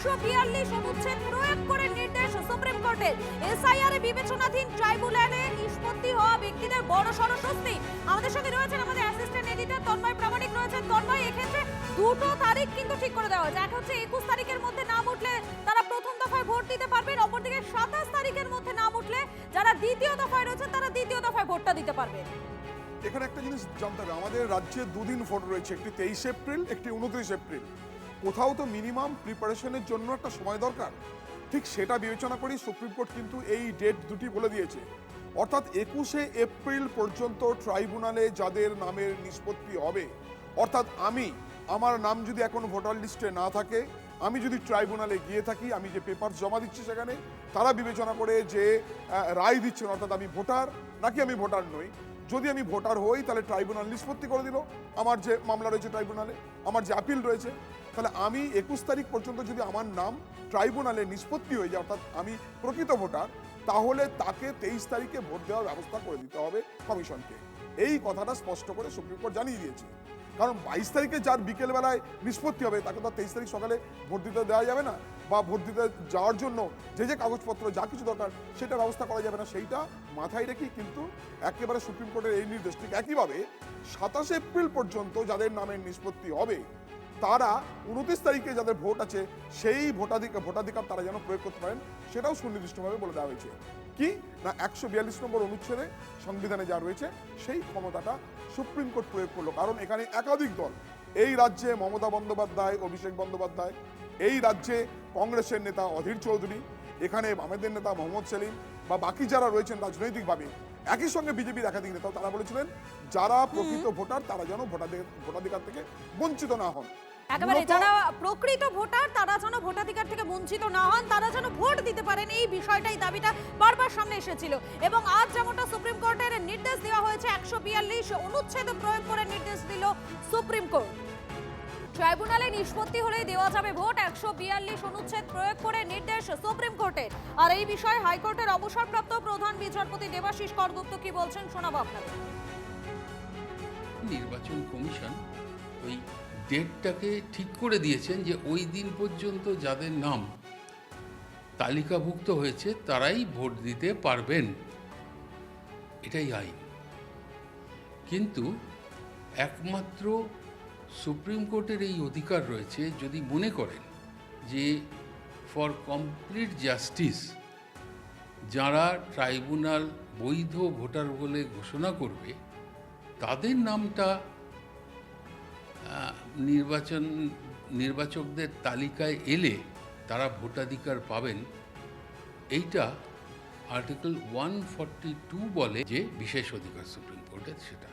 142 অনুচ্ছেদ প্রয়োগ করে নির্দেশ সুপ্রিম কোর্টের। এসআইআর এ বিবেচনাধীন ট্রাইব্যুনালে নিষ্পত্তি হওয়া ব্যক্তিদের বড়সড় স্বস্তি। আমাদের সঙ্গে রয়েছেন আমাদের অ্যাসিস্ট্যান্ট এডিটর তন্ময় প্রামাণিক রয়েছেন। তন্ময়, এক্ষেত্রে দুটো তারিখ কিন্তু ঠিক করে দেওয়া হয়েছে। এক হচ্ছে 21 তারিখের মধ্যে নাম উঠলে তারা প্রথম দফায় ভোট দিতে পারবেন, অপরদিকে 27 তারিখের মধ্যে নাম উঠলে যারা দ্বিতীয় দফায় রয়েছেন তারা দ্বিতীয় দফায় ভোটটা দিতে পারবেন। এখানে একটা জিনিস জানতে হবে, আমাদের রাজ্যে দুদিন ভোট রয়েছে, একটি 23 এপ্রিল, একটি 29 এপ্রিল। কোথাও তো মিনিমাম প্রিপারেশনের জন্য একটা সময় দরকার। ঠিক সেটা বিবেচনা করি সুপ্রিম কোর্ট কিন্তু এই ডেট দুটি বলে দিয়েছে। অর্থাৎ 21শে এপ্রিল পর্যন্ত ট্রাইব্যুনালে যাদের নামের নিষ্পত্তি হবে, অর্থাৎ আমার নাম যদি এখন ভোটার লিস্টে না থাকে, আমি যদি ট্রাইব্যুনালে গিয়ে থাকি, আমি যে পেপার জমা দিচ্ছি সেখানে তারা বিবেচনা করে যে রায় দিচ্ছেন, অর্থাৎ আমি ভোটার নাকি আমি ভোটার নই। যদি আমি ভোটার হই তাহলে ট্রাইব্যুনাল নিষ্পত্তি করে দিল আমার যে মামলা রয়েছে ট্রাইব্যুনালে, আমার যে আপিল রয়েছে, তাহলে আমি 21 তারিখ পর্যন্ত যদি আমার নাম ট্রাইব্যুনালে নিষ্পত্তি হয়ে যায়, অর্থাৎ আমি প্রকৃত ভোটার, তাহলে তাকে 23 তারিখে ভোট দেওয়ার ব্যবস্থা করে দিতে হবে কমিশনকে। এই কথাটা স্পষ্ট করে সুপ্রিম কোর্ট জানিয়ে দিয়েছে। কারণ 22 তারিখে যার বিকেলবেলায় নিষ্পত্তি হবে তাকে তো 23 তারিখ সকালে ভোট দিতে দেওয়া যাবে না, বা ভোট দিতে যাওয়ার জন্য যে কাগজপত্র যা কিছু দরকার সেটা ব্যবস্থা করা যাবে না। সেইটা মাথায় রেখেই কিন্তু একেবারে সুপ্রিম কোর্টের এই নির্দেশ। ঠিক একইভাবে 27 এপ্রিল পর্যন্ত যাদের নামের নিষ্পত্তি হবে তারা 29 তারিখে যাদের ভোট আছে সেই ভোটাধিকার তারা যেন প্রয়োগ করতে পারেন, সেটাও সুনির্দিষ্টভাবে বলে দেওয়া হয়েছে। কি না, 142 নম্বর অনুচ্ছেদে সংবিধানে যা রয়েছে সেই ক্ষমতাটা সুপ্রিম কোর্ট প্রয়োগ করলো। কারণ এখানে একাধিক দল, এই রাজ্যে মমতা বন্দ্যোপাধ্যায়, অভিষেক বন্দ্যোপাধ্যায়, এই রাজ্যে কংগ্রেসের নেতা অধীর চৌধুরী, এখানে বামেদের নেতা মোহাম্মদ সেলিম, বা বাকি যারা রয়েছেন রাজনৈতিকভাবে, একই সঙ্গে বিজেপির একাধিক নেতা, তারা বলেছিলেন যারা প্রকৃত ভোটার তারা যেন ভোটাধিকার থেকে বঞ্চিত না হন। একেবারে যারা প্রকৃত ভোটার তারা যেন ভোটাধিকার থেকে বঞ্চিত না হন, তারা যেন ভোট দিতে পারেন, এই বিষয়টাই দাবিটা বারবার সামনে এসেছিল। এবং আজ যেমনটা সুপ্রিম কোর্টের নির্দেশ দেওয়া হয়েছে, 142 অনুচ্ছেদ প্রয়োগ করে নির্দেশ দিল সুপ্রিম কোর্ট। ট্রাইব্যুনালে নিষ্পত্তি হলেই দেওয়া যাবে ভোট, 142 অনুচ্ছেদ প্রয়োগ করে নির্দেশ সুপ্রিম কোর্টের। আর এই বিষয়ে হাইকোর্টের অবসরপ্রাপ্ত প্রধান বিচারপতি দেবাশিস করগুপ্ত কি বলছেন শোনাবো আপনাদের। নির্বাচন কমিশন ওই ডেটটাকে ঠিক করে দিয়েছেন যে ওই দিন পর্যন্ত যাদের নাম তালিকাভুক্ত হয়েছে তারাই ভোট দিতে পারবেন, এটাই আইন। কিন্তু একমাত্র সুপ্রিম কোর্টের এই অধিকার রয়েছে যদি মনে করেন যে ফর কমপ্লিট জাস্টিস যারা ট্রাইব্যুনাল বৈধ ভোটার বলে ঘোষণা করবে তাদের নামটা নির্বাচকদের তালিকায় এলে তারা ভোটাধিকার পাবেন। এইটা আর্টিকেল 142 বলে যে বিশেষ অধিকার সুপ্রিম কোর্টের, সেটা